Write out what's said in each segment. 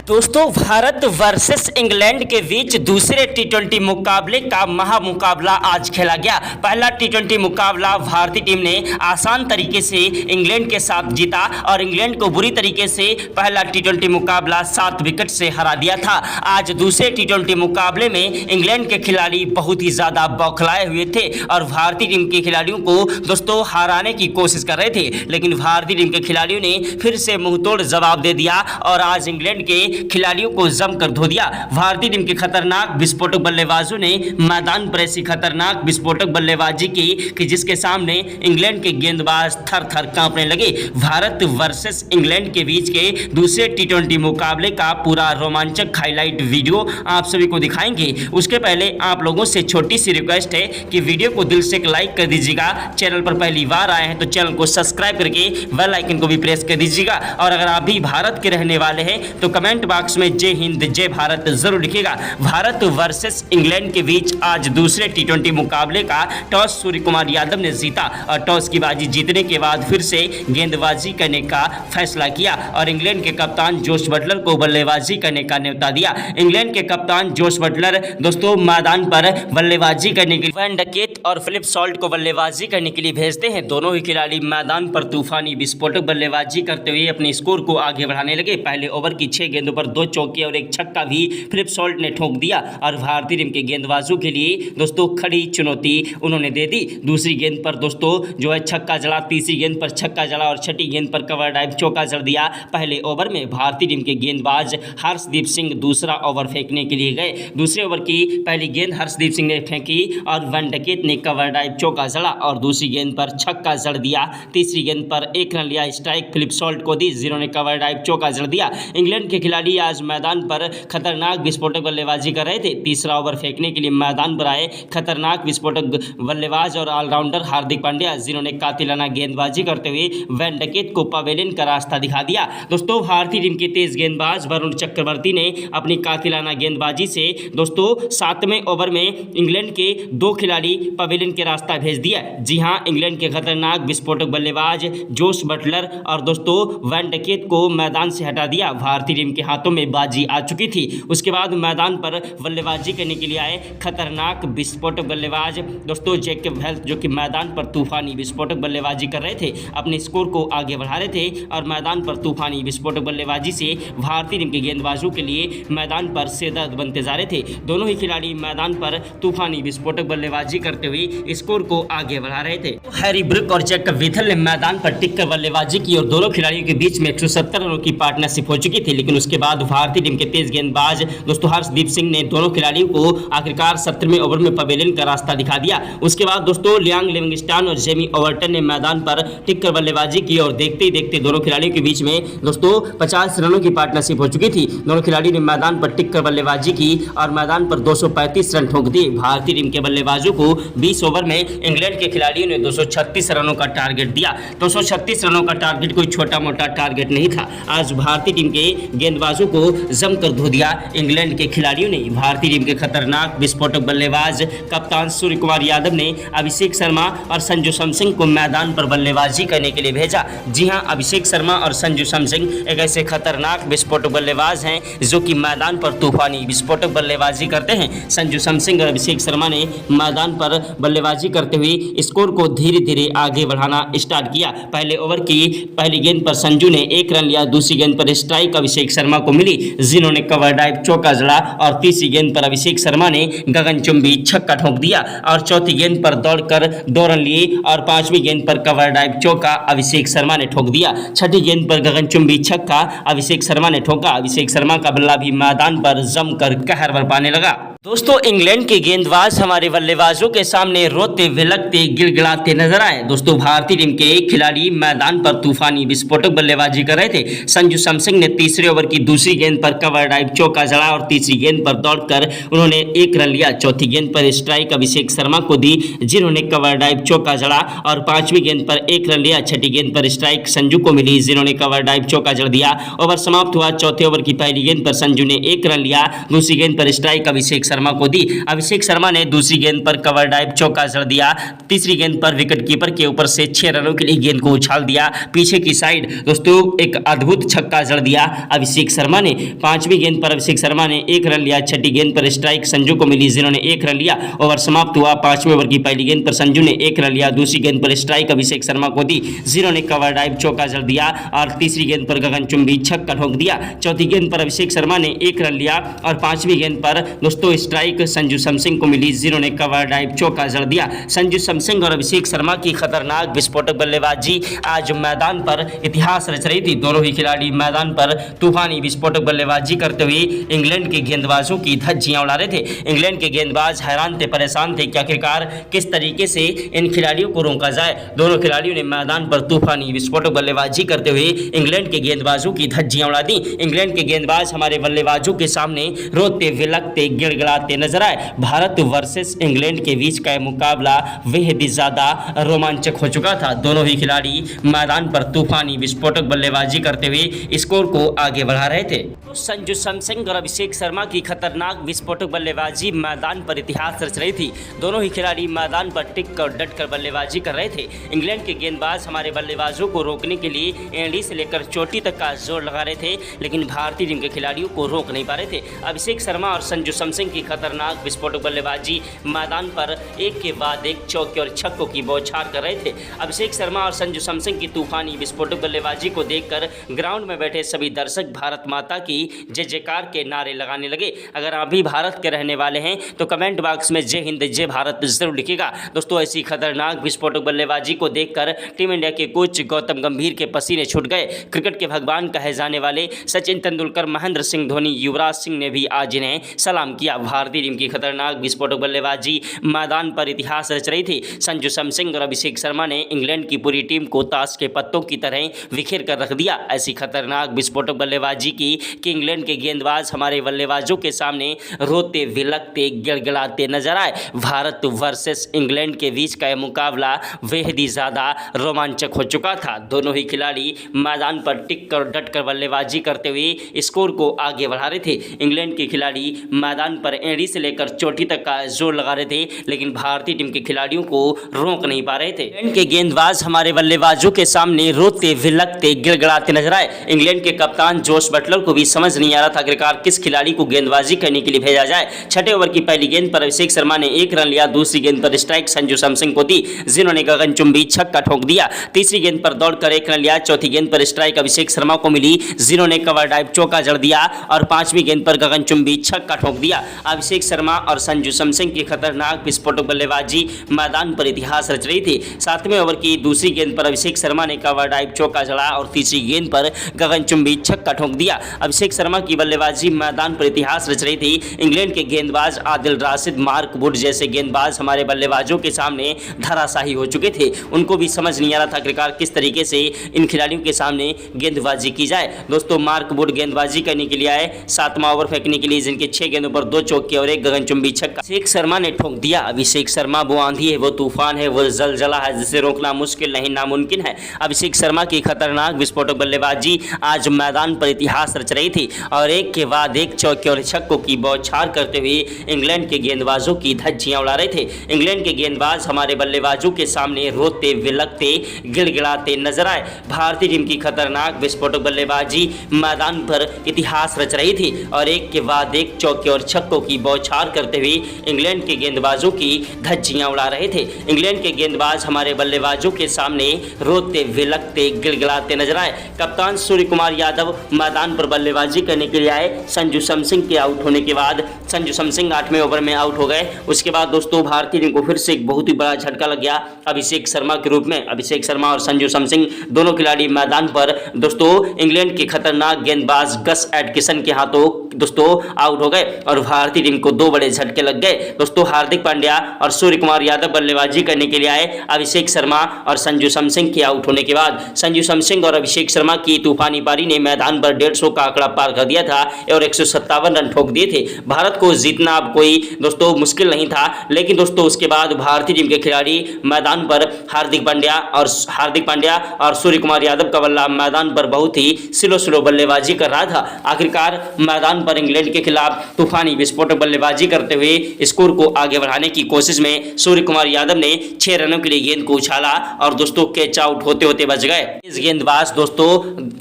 दोस्तों, Bharat versus England के बीच दूसरे टी20 मुकाबले का महामुकाबला आज खेला गया। पहला टी20 मुकाबला भारतीय टीम ने आसान तरीके से इंग्लैंड के साथ जीता और इंग्लैंड को बुरी तरीके से पहला टी20 मुकाबला 7 विकेट से हरा दिया था। आज दूसरे टी20 मुकाबले में इंग्लैंड के खिलाड़ी बहुत ही ज़्यादा बौखलाए हुए थे और भारतीय टीम के खिलाड़ियों को दोस्तों हराने की कोशिश कर रहे थे, लेकिन भारतीय टीम के खिलाड़ियों ने फिर से मुंहतोड़ जवाब दे दिया और आज इंग्लैंड के खिलाड़ियों को जमकर धो दिया। भारतीय टीम के खतरनाक विस्फोटक बल्लेबाजों ने मैदान पर ऐसी खतरनाक विस्फोटक बल्लेबाजी की कि जिसके सामने इंग्लैंड के गेंदबाज थर थर कांपने लगे। भारत वर्सेस इंग्लैंड के बीच के दूसरे टी20 मुकाबले का पूरा रोमांचक हाईलाइट वीडियो आप सभी को दिखाएंगे। उसके पहले आप लोगों से छोटी सी रिक्वेस्ट है कि वीडियो को दिल से एक लाइक कर दीजिएगा। चैनल पर पहली बार आए हैं तो चैनल को सब्सक्राइब करके बेल आइकन को भी प्रेस कर दीजिएगा और अगर आप भी भारत के रहने वाले हैं तो कमेंट बॉक्स में जय हिंद जय भारत जरूर लिखिएगा। भारत वर्सेस इंग्लैंड के बीच आज दूसरे टी20 मुकाबले का टॉस सूर्य कुमार यादव ने जीता और टॉस की बाजी जीतने के बाद फिर से गेंदबाजी करने का फैसला किया और इंग्लैंड के कप्तान जोश बटलर को बल्लेबाजी करने का न्योता दिया। इंग्लैंड के कप्तान जोश बटलर दोस्तों मैदान पर बल्लेबाजी करने के लिए वैन डकेट और फिलिप सॉल्ट को बल्लेबाजी करने के लिए भेजते हैं। दोनों ही खिलाड़ी मैदान पर तूफानी विस्फोटक बल्लेबाजी करते हुए अपने स्कोर को आगे बढ़ाने लगे। पहले ओवर की 6 गेंदों पर 2 चौके और 1 छक्का भी फिलिप सॉल्ट ने ठोक दिया और भारतीय टीम के गेंदबाजों के लिए दोस्तों खड़ी चुनौती उन्होंने दे दी। दूसरी गेंद पर दोस्तों जो है छक्का जड़ा, तीसरी गेंद पर छक्का जड़ा और छठी गेंद पर कवर ड्राइव चौका जड़ दिया। पहले ओवर में भारतीय टीम के गेंदबाज हर्षदीप सिंह दूसरा ओवर फेंकने के लिए गए। दूसरे ओवर की पहली गेंद हर्षदीप सिंह ने फेंकी और वैन डकेट ने कवर ड्राइव चौका जड़ा और दूसरी गेंद पर छक्का जड़ दिया। तीसरी गेंद पर 1 रन लिया स्ट्राइक फिलिप सॉल्ट को दी, जिन्होंने कवर ड्राइव चौका जड़ दिया। इंग्लैंड के खिलाड़ी आज मैदान पर खतरनाक विस्फोटक बल्लेबाजी कर रहे थे। तीसरा ओवर फेंकने के लिए मैदान पर आए खतरनाक विस्फोटक बल्लेबाज और ऑलराउंडर हार्दिक पांड्या, जिन्होंने कातिलाना गेंदबाजी करते हुए वैन डकेट को पवेलियन का रास्ता दिखा दिया। दोस्तों भारतीय टीम के तेज गेंदबाज वरुण चक्रवर्ती ने अपनी कातिलाना गेंदबाजी से दोस्तों 7वें ओवर में इंग्लैंड के 2 खिलाड़ी पवेलियन के रास्ता भेज दिया। जी हां, इंग्लैंड के खतरनाक विस्फोटक बल्लेबाज जोश बटलर और दोस्तों वैन डकेट को मैदान से हटा दिया। भारतीय टीम के हाथों में बाजी आ चुकी थी। उसके बाद मैदान पर बल्लेबाजी करने के लिए आए खतरनाक विस्फोटक बल्लेबाज दोस्तों जैकब हेल्थ, जो कि मैदान पर तूफानी विस्फोटक बल्लेबाजी कर रहे थे, अपने स्कोर को आगे बढ़ा रहे थे और मैदान पर तूफानी विस्फोटक बल्लेबाजी से भारतीय टीम के गेंदबाजों के लिए मैदान पर सेदर्द बनते जा रहे थे। दोनों ही खिलाड़ी मैदान पर तूफानी विस्फोटक बल्लेबाजी करते हुए स्कोर को आगे बढ़ा रहे थे। हैरी ब्रुक और जैकब विथल ने मैदान पर टिककर बल्लेबाजी की और दोनों खिलाड़ियों के बीच में 170 रनों की पार्टनरशिप हो चुकी थी, लेकिन उसके बाद भारतीय टीम के तेज गेंदबाज दोस्तों हर्षदीप सिंह ने दोनों खिलाड़ियों को आखिरकार 17वें ओवर में पवेलियन का रास्ता दिखा दिया। उसके बाद दोस्तों लियांग लिविंगस्टन और जेमी ओवर्टन ने मैदान पर टिककर बल्लेबाजी की और देखते ही देखते दोनों खिलाड़ियों के बीच में दोस्तों 50 रनों की पार्टनरशिप हो चुकी थी। दोनों खिलाड़ी ने मैदान पर टिककर बल्लेबाजी की और मैदान पर 235 रन ठोक दिए। भारतीय टीम के बल्लेबाजों को 20 ओवर में इंग्लैंड के खिलाड़ियों ने 236 रनों का टारगेट दिया। 236 रनों का टारगेट कोई छोटा मोटा टारगेट नहीं था। आज भारतीय टीम के गेंदबाजों को जमकर धो दिया इंग्लैंड के खिलाड़ियों ने। भारतीय टीम के खतरनाक विस्फोटक बल्लेबाज कप्तान सूर्य कुमार यादव ने अभिषेक शर्मा और संजू सैमसन को मैदान पर बल्लेबाजी करने के लिए भेजा। जी हां, अभिषेक शर्मा और संजू सैमसन एक ऐसे खतरनाक विस्फोटक बल्लेबाज हैं जो कि मैदान पर तूफानी विस्फोटक बल्लेबाजी करते हैं। संजू सैमसन और अभिषेक शर्मा ने मैदान पर बल्लेबाजी करते हुए स्कोर को धीरे धीरे आगे बढ़ाना स्टार्ट किया। पहले ओवर की पहली गेंद पर संजू ने 1 रन लिया, दूसरी गेंद पर स्ट्राइक अभिषेक शर्मा को मिली, जिन्होंने कवर ड्राइव चौका जड़ा और तीसरी गेंद पर अभिषेक शर्मा ने गगनचुंबी छक्का ठोक दिया और चौथी गेंद पर दौड़कर 2 रन लिए और 5वीं गेंद पर कवर ड्राइव चौका अभिषेक शर्मा ने ठोक दिया। छठी गेंद पर गगनचुंबी छक्का अभिषेक शर्मा ने ठोका। अभिषेक शर्मा का बल्ला भी मैदान पर जमकर कहर बरपाने लगा। दोस्तों इंग्लैंड के गेंदबाज हमारे बल्लेबाजों के सामने रोते विलकते गिड़गिड़ाते नजर आए। दोस्तों भारतीय टीम के खिलाड़ी मैदान पर तूफानी विस्फोटक बल्लेबाजी कर रहे थे। संजू सैमसन ने तीसरे ओवर की दूसरी गेंद पर कवर ड्राइव चौका जड़ा और तीसरी गेंद पर दौड़कर उन्होंने 1 रन लिया। चौथी गेंद पर स्ट्राइक अभिषेक शर्मा को दी, जिन्होंने कवर ड्राइव चौका जड़ा और 5वीं गेंद पर 1 रन लिया। छठी गेंद पर स्ट्राइक संजू को मिली, जिन्होंने कवर ड्राइव चौका जड़ दिया। ओवर समाप्त हुआ। चौथे ओवर की पहली गेंद पर संजू ने 1 रन लिया, दूसरी गेंद पर स्ट्राइक अभिषेक शर्मा को दी। अभिषेक शर्मा ने दूसरी गेंद पर कवर ड्राइव चौका जड़ दिया। तीसरी गेंद पर विकेट कीपर के ऊपर से 6 रनों के लिए गेंद को उछाल दिया पीछे की साइड। दोस्तों एक अद्भुत छक्का जड़ दिया अभिषेक शर्मा ने। पांचवी गेंद पर अभिषेक शर्मा ने 1 रन लिया। छठी गेंद पर स्ट्राइक संजू को मिली, जिन्होंने 1 रन लिया। ओवर समाप्त हुआ। 5वें ओवर की पहली गेंद पर संजू ने 1 रन लिया। दूसरी गेंद पर स्ट्राइक अभिषेक शर्मा को दी, जिन्होंने कवर ड्राइव चौका जड़ दिया और तीसरी गेंद पर गगनचुंबी छक्का ठोक दिया। चौथी गेंद पर अभिषेक शर्मा ने 1 रन लिया और 5वीं गेंद पर दोस्तों स्ट्राइक संजू सैमसन को मिली, जिन्होंने कवर ड्राइव चौका जड़ दिया। संजू सैमसन और अभिषेक शर्मा की खतरनाक विस्फोटक बल्लेबाजी आज मैदान पर इतिहास रच रही थी। दोनों ही खिलाड़ी मैदान पर तूफानी विस्फोटक बल्लेबाजी करते हुए इंग्लैंड के गेंदबाजों की धज्जियां उड़ा रहे थे। इंग्लैंड के गेंदबाज हैरान थे, परेशान थे कि आखिरकार किस तरीके से इन खिलाड़ियों को रोका जाए। दोनों खिलाड़ियों ने मैदान पर तूफानी विस्फोटक बल्लेबाजी करते हुए इंग्लैंड के गेंदबाजों की धज्जियां उड़ा दी। इंग्लैंड के गेंदबाज हमारे बल्लेबाजों के सामने रोते विलकते गिड़गिड़ाते नजर आए। भारत वर्सेस इंग्लैंड के बीच का मुकाबला बेहद ही ज्यादा रोमांचक हो चुका था। दोनों ही खिलाड़ी मैदान पर तूफानी विस्फोटक बल्लेबाजी करते हुए स्कोर को आगे बढ़ा रहे थे। संजू सैमसन और अभिषेक शर्मा की खतरनाक विस्फोटक बल्लेबाजी मैदान पर इतिहास रच रही थी। दोनों ही खिलाड़ी मैदान पर टिक कर डट कर बल्लेबाजी कर रहे थे। इंग्लैंड के गेंदबाज हमारे बल्लेबाजों को रोकने के लिए एंडी से लेकर चोटी तक का जोर लगा रहे थे, लेकिन भारतीय टीम के खिलाड़ियों को रोक नहीं पा रहे थे। अभिषेक शर्मा और संजू सैमसन की खतरनाक विस्फोटक बल्लेबाजी मैदान पर एक के बाद एक चौके और छक्कों की बौछार कर रहे थे। अभिषेक शर्मा और संजू सैमसन की तूफानी विस्फोटक बल्लेबाजी को देखकर ग्राउंड में बैठे सभी दर्शक भारत माता की जय जयकार के नारे लगाने लगे। अगर आप भी भारत के रहने वाले हैं तो कमेंट बॉक्स में जय हिंद जय भारत जरूर लिखिएगा। दोस्तों ऐसी खतरनाक विस्फोटक बल्लेबाजी को देखकर टीम इंडिया के कोच गौतम गंभीर के पसीने छूट गए। क्रिकेट के भगवान कहे जाने वाले सचिन तेंदुलकर, महेंद्र सिंह धोनी, युवराज सिंह ने भी आज इन्हें सलाम किया। भारतीय टीम की खतरनाक विस्फोटक बल्लेबाजी मैदान पर इतिहास रच रही थी। संजू सैमसन और अभिषेक शर्मा ने इंग्लैंड की पूरी टीम को ताश के पत्तों की तरह बिखेर कर रख दिया। ऐसी खतरनाक विस्फोटक बल्लेबाजी की कि इंग्लैंड के गेंदबाज हमारे बल्लेबाजों के सामने रोते विलकते गिड़गिड़ाते नजर आए। भारत वर्सेस इंग्लैंड के बीच का यह मुकाबला बेहद ही ज़्यादा रोमांचक हो चुका था। दोनों ही खिलाड़ी मैदान पर टिक कर डट कर बल्लेबाजी करते हुए स्कोर को आगे बढ़ा रहे थे। इंग्लैंड के खिलाड़ी मैदान पर एड़ी से लेकर चोटी तक का जोर लगा रहे थे, लेकिन भारतीय टीम के खिलाड़ियों को रोक नहीं पा रहे थे। इंग्लैंड के गेंदबाज हमारे बल्लेबाजों के सामने रोते विलकते गिड़गिड़ाते नजर आए। इंग्लैंड के कप्तान जोश बटलर को भी समझ नहीं आ रहा था आखिरकार किस खिलाड़ी को गेंदबाजी करने के लिए भेजा जाए। छठे ओवर की पहली गेंद पर अभिषेक शर्मा ने 1 रन लिया। दूसरी गेंद पर स्ट्राइक संजू सैमसन को दी, जिन्होंने गगनचुंबी छक्का ठोक दिया। तीसरी गेंद पर दौड़कर 1 रन लिया। चौथी गेंद पर स्ट्राइक अभिषेक शर्मा को मिली, जिन्होंने कवर ड्राइव चौका जड़ दिया और 5वीं गेंद पर गगनचुंबी छक्का ठोक दिया। अभिषेक शर्मा और संजू सैमसन की खतरनाक विस्फोटक बल्लेबाजी मैदान पर इतिहास रच रही थी। 7वें ओवर की दूसरी गेंद पर अभिषेक शर्मा ने कवर ड्राइव चौका जड़ा और तीसरी गेंद पर गगनचुंबी छक्का ठोक दिया। अभिषेक शर्मा की बल्लेबाजी मैदान पर इतिहास रच रही थी। इंग्लैंड के गेंदबाज आदिल राशिद, मार्क वुड जैसे गेंदबाज हमारे बल्लेबाजों के सामने धराशायी हो चुके थे। उनको भी समझ नहीं आ रहा था आखिरकार किस तरीके से इन खिलाड़ियों के सामने गेंदबाजी की जाए। दोस्तों मार्क वुड गेंदबाजी करने के लिए आए 7वां ओवर फेंकने के लिए, जिनके 6 गेंदों पर 2 चौके और 1 गगनचुंबी छक्का अभिषेक शर्मा ने ठोक दिया। अभिषेक शर्मा वो आंधी है, वो तूफान है, वो जलजला है जिसे रोकना मुश्किल नहीं नामुमकिन है। अभिषेक शर्मा की खतरनाक विस्फोटक बल्लेबाजी आज मैदान पर इतिहास रच रही थी और एक के बाद एक चौके और छक्कों की बौछार करते हुए इंग्लैंड के गेंदबाजों की धज्जियां उड़ा रहे थे। इंग्लैंड के गेंदबाज हमारे बल्लेबाजों के सामने रोते विलकते गिड़गिड़ाते नजर आए। भारतीय टीम की खतरनाक विस्फोटक बल्लेबाजी मैदान पर इतिहास रच रही थी और एक के बाद एक चौके और छक्कों की बौछार करते हुए इंग्लैंड के गेंदबाजों की धज्जियां उड़ा रहे थे। इंग्लैंड के गेंदबाज हमारे बल्लेबाजों के सामने रोते विलकते गिड़गिड़ाते नजर आए। कप्तान सूर्य कुमार यादव मैदान पर बल्लेबाजी करने के लिए आए। संजू सैमसन के आउट होने के बाद संजू सैमसन 8वें ओवर में आउट हो गए। उसके बाद दोस्तों भारतीय टीम को फिर से एक बहुत ही बड़ा झटका लग गया अभिषेक शर्मा के रूप में। अभिषेक शर्मा और संजू सैमसन दोनों खिलाड़ी मैदान पर दोस्तों इंग्लैंड के खतरनाक गेंदबाज गस एटकिंसन के हाथों दोस्तों आउट हो गए और भारतीय टीम को 2 बड़े झटके लग गए। दोस्तों हार्दिक पांड्या और सूर्य कुमार यादव बल्लेबाजी करने के लिए आए। अभिषेक शर्मा और संजू सैमसन के आउट होने के बाद संजू सैमसन और अभिषेक शर्मा की तूफानी पारी ने मैदान पर 150 का आंकड़ा पार कर दिया था और 157 रन ठोक दिए थे। भारत को जीतना अब कोई दोस्तों मुश्किल नहीं था, लेकिन दोस्तों उसके बाद भारतीय टीम के खिलाड़ी मैदान पर हार्दिक पांड्या और सूर्य कुमार यादव का बल्ला मैदान पर बहुत ही स्लो बल्लेबाजी कर रहा था। आखिरकार मैदान पर इंग्लैंड के खिलाफ तूफानी विस्फोट विस्फोटक बल्लेबाजी करते हुए स्कोर को आगे बढ़ाने की कोशिश में सूर्य कुमार यादव ने 6 रनों के लिए गेंद को उछाला और दोस्तों कैच आउट होते होते बच गए। इस गेंदबाज दोस्तों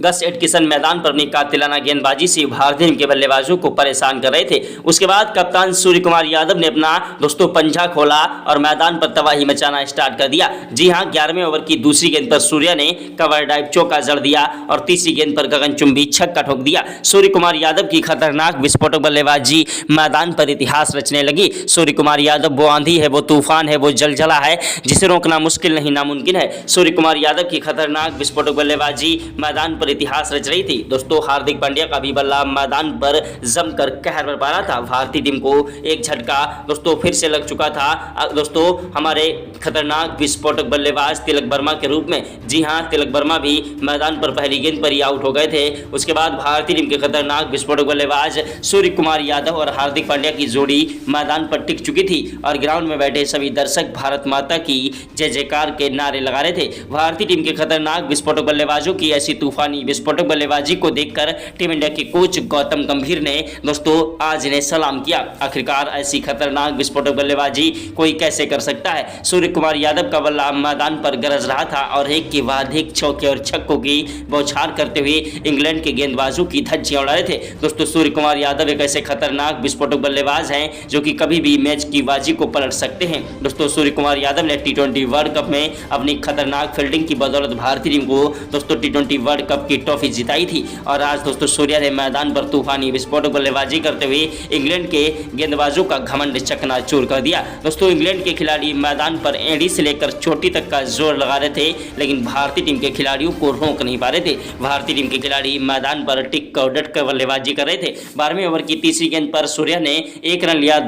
गस एटकिंसन मैदान पर अपनी कातिलाना गेंदबाजी से भारतीय टीम के बल्लेबाजों को परेशान कर रहे थे। उसके बाद कप्तान सूर्य कुमार यादव ने अपना दोस्तों पंजा खोला और मैदान पर तबाही मचाना स्टार्ट कर दिया। जी हां, 11वें ओवर की दूसरी गेंद पर सूर्या ने कवर ड्राइव चौका जड़ दिया और तीसरी गेंद पर गगनचुंबी छक्का ठोक दिया। सूर्य कुमार यादव की खतरनाक विस्फोटक बल्लेबाजी मैदान पर इतिहास रचने लगी। सूर्य कुमार यादव वो आंधी है, वो तूफान है, वो जलजला है जिसे रोकना मुश्किल नहीं नामुमकिन है। सूर्य कुमार यादव की खतरनाक विस्फोटक बल्लेबाजी मैदान पर इतिहास रच रही थी। दोस्तों हार्दिक पांड्या का भी बल्ला मैदान पर जमकर कहर बरपा रहा था। भारतीय टीम को एक झटका दोस्तों फिर से लग चुका था दोस्तों हमारे खतरनाक विस्फोटक बल्लेबाज तिलक वर्मा के रूप में। जी हां, तिलक वर्मा भी मैदान पर पहली गेंद पर ही आउट हो गए थे। उसके बाद भारतीय टीम के खतरनाक विस्फोटक बल्लेबाज सूर्य कुमार यादव और हार्दिक पांड्या की जोड़ी मैदान पर टिक चुकी थी और ग्राउंड में बैठे सभी दर्शक भारत माता की जय जयकार के नारे लगा रहे थे। भारतीय टीम के खतरनाक विस्फोटक बल्लेबाजों की ऐसी तूफानी विस्फोटक बल्लेबाजी को देखकर टीम इंडिया के कोच गौतम गंभीर ने दोस्तों आज इन्हें सलाम किया। आखिरकार ऐसी खतरनाक विस्फोटक बल्लेबाजी कोई कैसे कर सकता है। सूर्य कुमार यादव का बल्ला मैदान पर गरज रहा था और एक के बाद एक चौके और छक्कों की बौछार करते हुए इंग्लैंड के गेंदबाजों की धज्जियां उड़ा रहे थे। दोस्तों सूर्य कुमार यादव एक ऐसे खतरनाक विस्फोटक बल्लेबाज हैं जो कि कभी भी मैच की बाजी को पलट सकते हैं। दोस्तों सूर्य कुमार यादव ने T20 वर्ल्ड कप में अपनी खतरनाक फील्डिंग की बदौलत भारतीय टीम को दोस्तों T20 वर्ल्ड कप की ट्रॉफी जिताई थी और आज दोस्तों सूर्या ने मैदान पर तूफानी विस्फोटक बल्लेबाजी करते हुए इंग्लैंड के गेंदबाजों का घमंड चकनाचूर कर दिया। दोस्तों इंग्लैंड के खिलाड़ी मैदान पर एड़ी से लेकर चोटी तक का जोर लगा रहे थे लेकिन भारतीय टीम के खिलाड़ियों को रोक नहीं पा रहे थे। भारतीय टीम के खिलाड़ी मैदान पर टिक कर डट कर बल्लेबाजी कर रहे थे। 12वें ओवर की तीसरी गेंद पर सूर्या ने 1 रन लिया।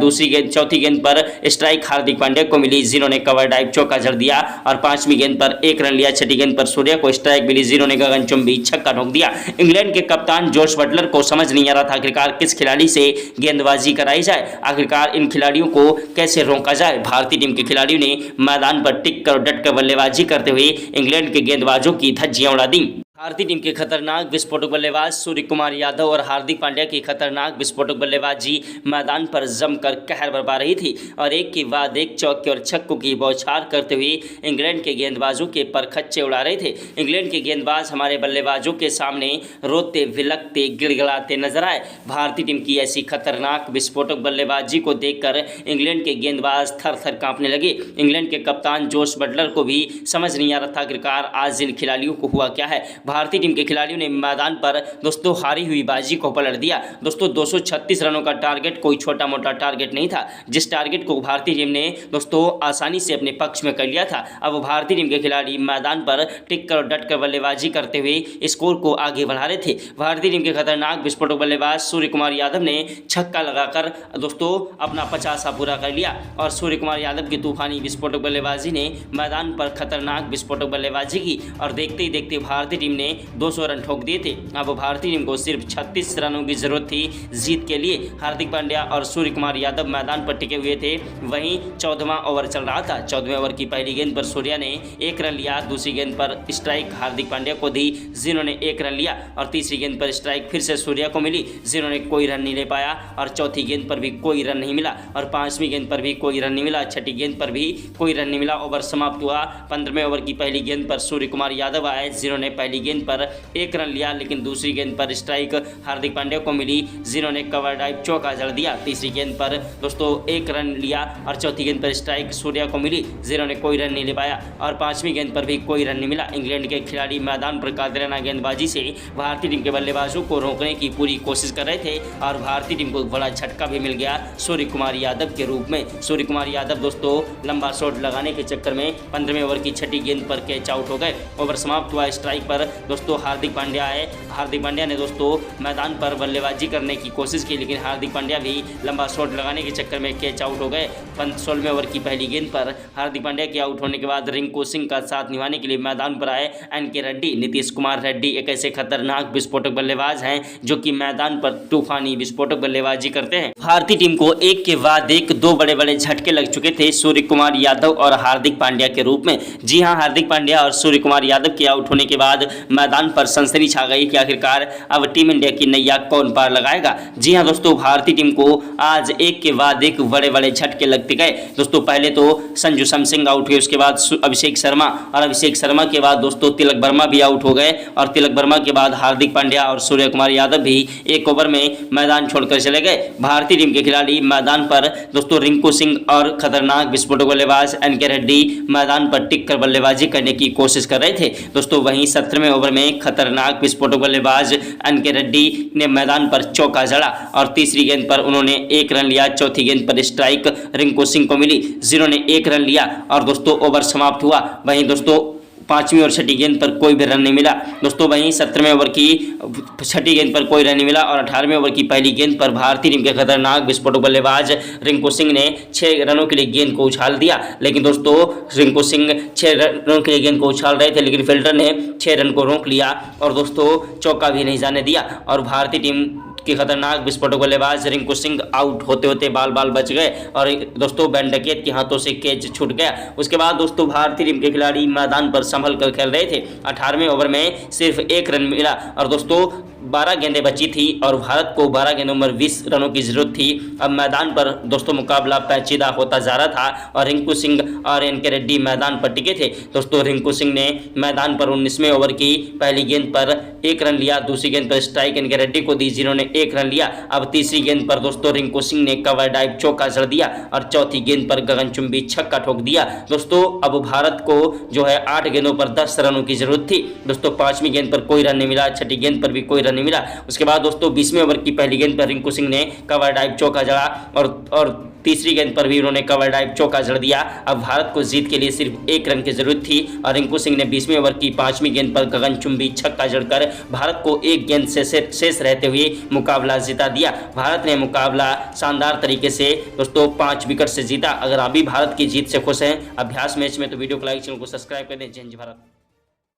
चौथी गेंद पर स्ट्राइक हार्दिक पांड्या को मिली जिन्होंने कवर ड्राइव चौका जड़ दिया और 5वीं गेंद पर 1 रन लिया। छठी गेंद पर सूर्या को स्ट्राइक मिली जिन्होंने गगनचुंबी छक्का ठोक दिया। इंग्लैंड के कप्तान जोश बटलर को समझ नहीं आ रहा था आखिरकार किस खिलाड़ी से गेंदबाजी कराई जाए, आखिरकार इन खिलाड़ियों को कैसे रोका जाए। भारतीय टीम के खिलाड़ियों ने मैदान पर टिक कर डट कर बल्लेबाजी करते हुए इंग्लैंड के गेंदबाजों की धज्जियां उड़ा दी। भारतीय टीम के खतरनाक विस्फोटक बल्लेबाज सूर्य कुमार यादव और हार्दिक पांड्या की खतरनाक विस्फोटक बल्लेबाजी मैदान पर जमकर कहर बरपा रही थी और एक के बाद एक चौके और छक्कों की बौछार करते हुए इंग्लैंड के गेंदबाजों के परखच्चे उड़ा रहे थे। इंग्लैंड के गेंदबाज हमारे बल्लेबाजों के सामने रोते विलकते गिड़गिड़ाते नजर आए। भारतीय टीम की ऐसी खतरनाक विस्फोटक बल्लेबाजी को देखकर इंग्लैंड के गेंदबाज थर थर कांपने लगे। इंग्लैंड के कप्तान जोश बटलर को भी समझ नहीं आ रहा था आखिरकार आज इन खिलाड़ियों को हुआ क्या है। भारतीय टीम के खिलाड़ियों ने मैदान पर दोस्तों हारी हुई बाजी को पलट दिया। दोस्तों 236 रनों का टारगेट कोई छोटा मोटा टारगेट नहीं था। जिस टारगेट को भारतीय टीम ने दोस्तों आसानी से अपने पक्ष में कर लिया था, अब भारतीय टीम के खिलाड़ी मैदान पर टिक कर डट कर बल्लेबाजी करते हुए स्कोर को आगे बढ़ा रहे थे। भारतीय टीम के खतरनाक विस्फोटक बल्लेबाज सूर्य कुमार यादव ने छक्का लगाकर दोस्तों अपना 50 पूरा कर लिया और सूर्य कुमार यादव की तूफानी विस्फोटक बल्लेबाजी ने मैदान पर खतरनाक विस्फोटक बल्लेबाजी की और देखते ही देखते भारतीय टीम ने 200 रन ठोक दिए थे। अब भारतीय टीम को सिर्फ 36 रनों की जरूरत थी जीत के लिए। हार्दिक पांड्या और सूर्य कुमार यादव मैदान पर टिके हुए थे। वहीं 14वां ओवर चल रहा था। 14वें ओवर की पहली गेंद पर सूर्या ने 1 रन लिया। दूसरी गेंद पर स्ट्राइक हार्दिक पांड्या को दी जिन्होंने 1 रन लिया और तीसरी गेंद पर स्ट्राइक फिर से सूर्या को मिली जिन्होंने कोई रन नहीं ले पाया और चौथी गेंद पर भी कोई रन नहीं मिला और 5वीं गेंद पर भी कोई रन नहीं मिला। छठी गेंद पर भी कोई रन नहीं मिला। ओवर समाप्त हुआ। 15वें ओवर की पहली गेंद पर सूर्य कुमार यादव आए जिन्होंने पहली गेंद पर 1 रन लिया लेकिन दूसरी गेंद पर स्ट्राइक हार्दिक पांड्या को मिली जिन्होंने कवर ड्राइव चौका जड़ दिया। तीसरी गेंद पर दोस्तों 1 रन लिया और चौथी गेंद पर स्ट्राइक सूर्या को मिली जिन्होंने कोई रन नहीं ले पाया और 5वीं गेंद पर भी कोई रन नहीं मिला। इंग्लैंड के खिलाड़ी मैदान पर कातिलाना गेंदबाजी से भारतीय टीम के बल्लेबाजों को रोकने की पूरी कोशिश कर रहे थे और भारतीय टीम को बड़ा झटका भी मिल गया सूर्य कुमार यादव के रूप में। सूर्य कुमार यादव दोस्तों लंबा शॉट लगाने के चक्कर में 15वें ओवर की छठी गेंद पर कैच आउट हो गए। ओवर समाप्त हुआ। स्ट्राइक पर दोस्तों हार्दिक पांड्या आए। हार्दिक पांड्या ने दोस्तों मैदान पर बल्लेबाजी करने की कोशिश की लेकिन हार्दिक पांड्या भी लंबा शॉट लगाने के चक्कर में कैच आउट हो गए। 16वें ओवर की पहली गेंद पर हार्दिक पांड्या के आउट होने के बाद रिंकू सिंह का साथ निभाने के लिए मैदान पर आए NK रेड्डी। नीतीश कुमार रेड्डी एक ऐसे खतरनाक विस्फोटक बल्लेबाज हैं जो कि मैदान पर तूफानी विस्फोटक बल्लेबाजी करते हैं। भारतीय टीम को एक के बाद एक 2 बड़े बड़े झटके लग चुके थे सूर्य कुमार यादव और हार्दिक पांड्या के रूप में। जी हां, हार्दिक पांड्या और सूर्य कुमार यादव के आउट होने के बाद मैदान पर सनसनी छा गई कि आखिरकार अब टीम इंडिया की नैया कौन पार लगाएगा। जी हां दोस्तों, भारतीय टीम को आज एक के बाद एक बड़े बड़े झटके लगते गए। दोस्तों पहले तो संजू सैमसन आउट हुए, उसके बाद अभिषेक शर्मा, और अभिषेक शर्मा के बाद दोस्तों तिलक वर्मा भी आउट हो गए, और तिलक वर्मा के बाद हार्दिक पांड्या और सूर्य कुमार यादव भी एक ओवर में मैदान छोड़कर चले गए। भारतीय टीम के खिलाड़ी मैदान पर दोस्तों रिंकू सिंह और खतरनाक विस्फोटक बल्लेबाज एनके रेड्डी मैदान पर टिक कर बल्लेबाजी करने की कोशिश कर रहे थे। दोस्तों वहीं 17वें ओवर में खतरनाक विस्फोटक बल्लेबाज एनके रेड्डी ने मैदान पर चौका जड़ा और तीसरी गेंद पर उन्होंने 1 रन लिया। चौथी गेंद पर स्ट्राइक रिंकू सिंह को मिली, जिन्होंने 1 रन लिया और दोस्तों ओवर समाप्त हुआ। वहीं दोस्तों 5वीं और 6ठी गेंद पर कोई भी रन नहीं मिला। दोस्तों वहीं 17वें ओवर की 6ठी गेंद पर कोई रन नहीं मिला और 18वें ओवर की पहली गेंद पर भारतीय टीम के खतरनाक विस्फोटक बल्लेबाज रिंकू सिंह ने 6 रनों के लिए गेंद को उछाल दिया। लेकिन दोस्तों रिंकू सिंह 6 रनों के लिए गेंद को उछाल रहे थे, लेकिन फील्डर ने 6 रन को रोक लिया और दोस्तों चौका भी नहीं जाने दिया और भारतीय टीम कि खतरनाक विस्फोटक बल्लेबाज रिंकू सिंह आउट होते होते बाल बच गए और दोस्तों बैन डकैत के हाथों से कैच छूट गया। उसके बाद दोस्तों भारतीय टीम के खिलाड़ी मैदान पर संभल कर खेल रहे थे। 18वें ओवर में सिर्फ 1 रन मिला और दोस्तों 12 गेंदें बची थी और भारत को 12 गेंदों में 20 रनों की जरूरत थी। अब मैदान पर दोस्तों मुकाबला पेचीदा होता जा रहा था और रिंकू सिंह और एनके रेड्डी मैदान पर टिके थे। दोस्तों रिंकू सिंह ने मैदान पर 19वें ओवर की पहली गेंद पर 1 रन लिया, दूसरी गेंद पर स्ट्राइक एनके रेड्डी को दी, जिन्होंने 1 रन लिया। अब तीसरी गेंद पर दोस्तों रिंकू सिंह ने कवर डाइव चौका जड़ दिया और चौथी गेंद पर गगनचुंबी छक्का ठोक दिया। दोस्तों अब भारत को जो है 8 गेंदों पर 10 रनों की जरूरत थी। दोस्तों 5वीं गेंद पर कोई रन नहीं मिला, 6ठी गेंद पर भी कोई रन नहीं मिला। उसके बाद दोस्तों 20वें ओवर की पहली गेंद पर रिंकू सिंह ने कवर डाइव चौका जड़ा और तीसरी गेंद पर भी उन्होंने कवर डाइव चौका जड़ दिया। अब भारत को जीत के लिए सिर्फ 1 रन की जरूरत थी और रिंकू सिंह ने 20वें ओवर की 5वीं गेंद पर गगनचुंबी छक्का जड़कर भारत को 1 गेंद से शेष रहते हुए मुकाबला जीता दिया। भारत ने मुकाबला शानदार तरीके से दोस्तों 5 विकेट से जीता। अगर अभी भारत की जीत से खुश हैं अभ्यास मैच में तो वीडियो को लाइक, चैनल को सब्सक्राइब कर दें। जय हिंद भारत।